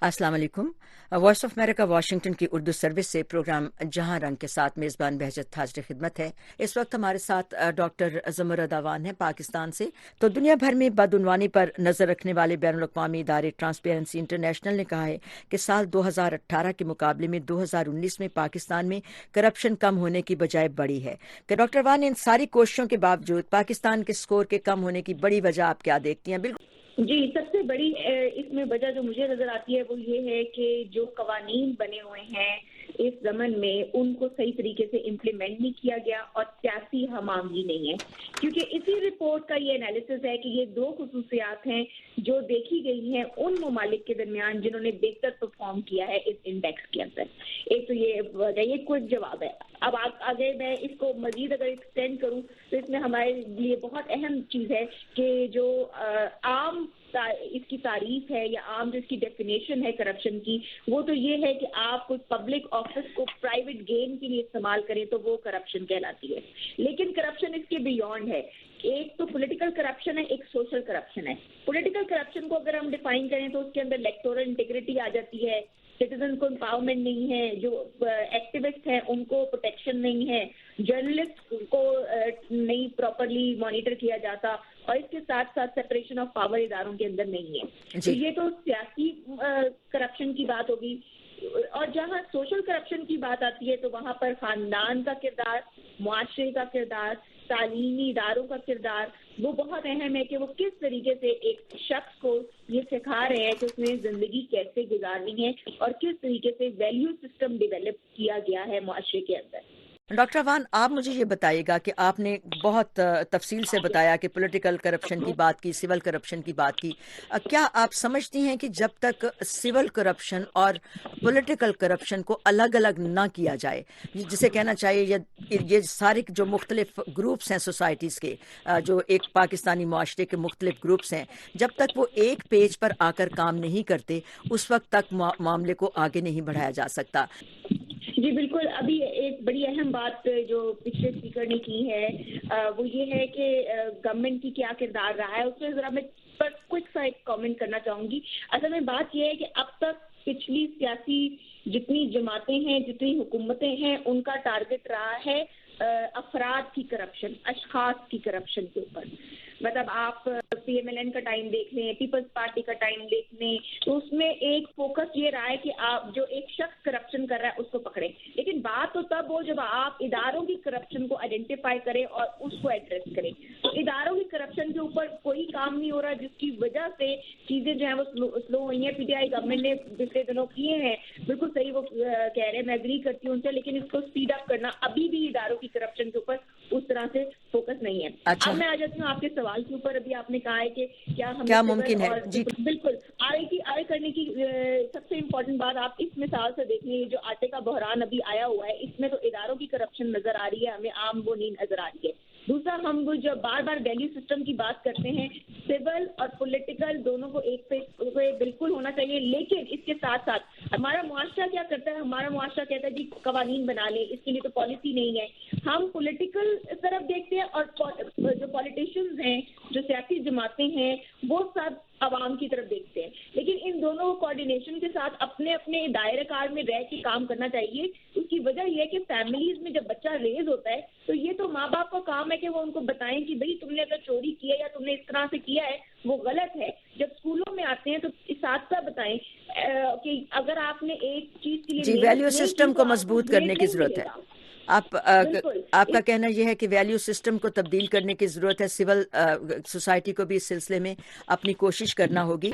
السلام علیکم۔ Voice of America Washington کی اردو سروس سے پروگرام جہاں رنگ کے ساتھ میزبان بہجت حاضر خدمت ہے۔ اس وقت ہمارے ساتھ ڈاکٹر زمرد اعوان ہیں پاکستان سے۔ تو دنیا بھر میں بدعنوانی پر نظر رکھنے والے بین الاقوامی ادارے ٹرانسپیرنسی انٹرنیشنل نے کہا ہے کہ سال 2018 کے مقابلے میں 2019 میں پاکستان میں کرپشن کم ہونے کی بجائے بڑھی ہے۔ کہ ڈاکٹر اعوان، ان ساری کوششوں کے باوجود پاکستان کے سکور کے کم ہونے کی بڑی وجہ آپ کیا دیکھتی ہیں؟ بالکل جی، سب سے بڑی اس میں وجہ جو مجھے نظر آتی ہے وہ یہ ہے کہ جو قوانین بنے ہوئے ہیں اس زمن میں ان کو صحیح طریقے سے امپلیمنٹ نہیں کیا گیا اور سیاسی ہم آہنگی نہیں ہے، کیونکہ اسی رپورٹ کا یہ انالیسس ہے کہ یہ دو خصوصیات ہیں جو دیکھی گئی ہیں ان ممالک کے درمیان جنہوں نے بہتر پرفارم کیا ہے اس انڈیکس کے اندر۔ ایک تو یہ کوئک جواب ہے۔ اب آگے میں اس کو مزید اگر ایکسٹینڈ کروں تو اس میں ہمارے لیے بہت اہم چیز ہے کہ جو عام اس کی تعریف ہے یا عام جو اس کی ڈیفینیشن ہے کرپشن کی، وہ تو یہ ہے کہ آپ کوئی پبلک آفس کو پرائیویٹ گین کے لیے استعمال کریں تو وہ کرپشن کہلاتی ہے۔ لیکن کرپشن اس کے بیونڈ ہے۔ ایک تو پولیٹیکل کرپشن ہے، ایک سوشل کرپشن ہے۔ پولیٹیکل کرپشن کو اگر ہم ڈیفائن کریں تو اس کے اندر الیکٹورل انٹیگریٹی آ جاتی ہے، سٹیزن کو امپاورمنٹ نہیں ہے، جو ایکٹیوسٹ ہیں ان کو پروٹیکشن نہیں ہے، جرنلسٹ کو نہیں پراپرلی مانیٹر کیا جاتا، اور اس کے ساتھ ساتھ سیپریشن آف پاور اداروں کے اندر نہیں ہے۔ تو یہ تو سیاسی کرپشن کی بات ہوگی۔ اور جہاں سوشل کرپشن کی بات آتی ہے تو وہاں پر خاندان کا کردار، معاشرے کا کردار، تعلیمی اداروں کا کردار وہ بہت اہم ہے کہ وہ کس طریقے سے ایک شخص کو یہ سکھا رہے ہیں کہ اس نے زندگی کیسے گزارنی ہے اور کس طریقے سے ویلیو سسٹم ڈیولپ کیا گیا ہے معاشرے کے اندر۔ ڈاکٹر اعوان، آپ مجھے یہ بتائیے گا کہ آپ نے بہت تفصیل سے بتایا کہ پولیٹیکل کرپشن کی بات کی، سول کرپشن کی بات کی۔ کیا آپ سمجھتی ہیں کہ جب تک سول کرپشن اور پولیٹیکل کرپشن کو الگ الگ نہ کیا جائے، جسے کہنا چاہیے یہ سارے جو مختلف گروپس ہیں سوسائٹیز کے، جو ایک پاکستانی معاشرے کے مختلف گروپس ہیں، جب تک وہ ایک پیج پر آ کر کام نہیں کرتے اس وقت تک معاملے کو آگے نہیں بڑھایا جا سکتا؟ جی بالکل۔ ابھی ایک بڑی اہم بات جو پچھلے اسپیکر نے کی ہے وہ یہ ہے کہ گورنمنٹ کی کیا کردار رہا ہے، اس میں ذرا میں کوئک سا ایک کامنٹ کرنا چاہوں گی۔ اصل میں بات یہ ہے کہ اب تک پچھلی سیاسی جتنی جماعتیں ہیں، جتنی حکومتیں ہیں، ان کا ٹارگٹ رہا ہے افراد کی کرپشن، اشخاص کی کرپشن کے اوپر۔ مطلب آپ پی ایم ایل این کا ٹائم دیکھ لیں، پیپلز پارٹی کا ٹائم دیکھ لیں، تو اس میں ایک فوکس یہ رہا ہے کہ آپ جو ایک شخص کرپشن کر رہا ہے اس کو پکڑیں۔ لیکن بات تو تب ہو جب آپ اداروں کی کرپشن کو آئیڈینٹیفائی کریں اور اس کو ایڈریس کریں۔ تو اداروں کی کرپشن کے اوپر کوئی کام نہیں ہو رہا، جس کی وجہ سے چیزیں جو ہیں وہ سلو ہوئی ہیں۔ پی ٹی آئی گورنمنٹ نے پچھلے دنوں کیے ہیں، بالکل صحیح وہ کہہ رہے ہیں، میں ایگری کرتی ہوں ان سے، لیکن اس کو اسپیڈ اپ کرنا ابھی بھی اداروں کی کرپشن کے اوپر اس طرح سے فوکس نہیں ہے۔ اب میں آ جاتی ہوں آپ کے سوال کے اوپر۔ ابھی آپ نے کہا ہے کہ کیا ممکن ہے؟ جی بالکل، آگے کرنے کی سب سے امپورٹنٹ بات آپ اس مثال سے دیکھ لیں، جو آٹے کا بحران ابھی آیا ہوا ہے، اس میں تو اداروں کی کرپشن نظر آ رہی ہے، ہمیں عام وہ نہیں نظر آ رہی ہے۔ دوسرا، ہم جو بار بار ویلیو سسٹم کی بات کرتے ہیں، سول اور پولیٹیکل دونوں کو ایک پہ بالکل ہونا چاہیے، لیکن اس کے ساتھ ساتھ ہمارا معاشرہ کیا کرتا ہے؟ ہمارا معاشرہ کہتا ہے جی قوانین بنا لیں، اس کے لیے تو پالیسی نہیں ہے۔ ہم پولیٹیکل طرف دیکھتے ہیں اور جو پولیٹیشینز ہیں، جو سیاسی جماعتیں ہیں، وہ سب عوام کی طرف دیکھتے ہیں۔ لیکن ان دونوں کو کوآرڈینیشن کے ساتھ اپنے اپنے دائرہ کار میں رہ کے کام کرنا چاہیے۔ اس کی وجہ یہ ہے کہ فیملیز میں جب بچہ ریز ہوتا ہے تو یہ تو ماں باپ کا کام ہے کہ وہ ان کو بتائیں کہ بھئی تم نے اگر چوری کی ہے یا تم نے اس طرح سے کیا ہے وہ غلط ہے۔ جب اسکولوں میں آتے ہیں تو اساتذہ بتائیں کہ اگر آپ نے ایک چیز کے لیے ویلیو سسٹم کو مضبوط کرنے کی ضرورت ہے۔ آپ کا کہنا یہ ہے کہ ویلیو سسٹم کو تبدیل کرنے کی ضرورت ہے، سول سوسائٹی کو بھی اس سلسلے میں اپنی کوشش کرنا ہوگی۔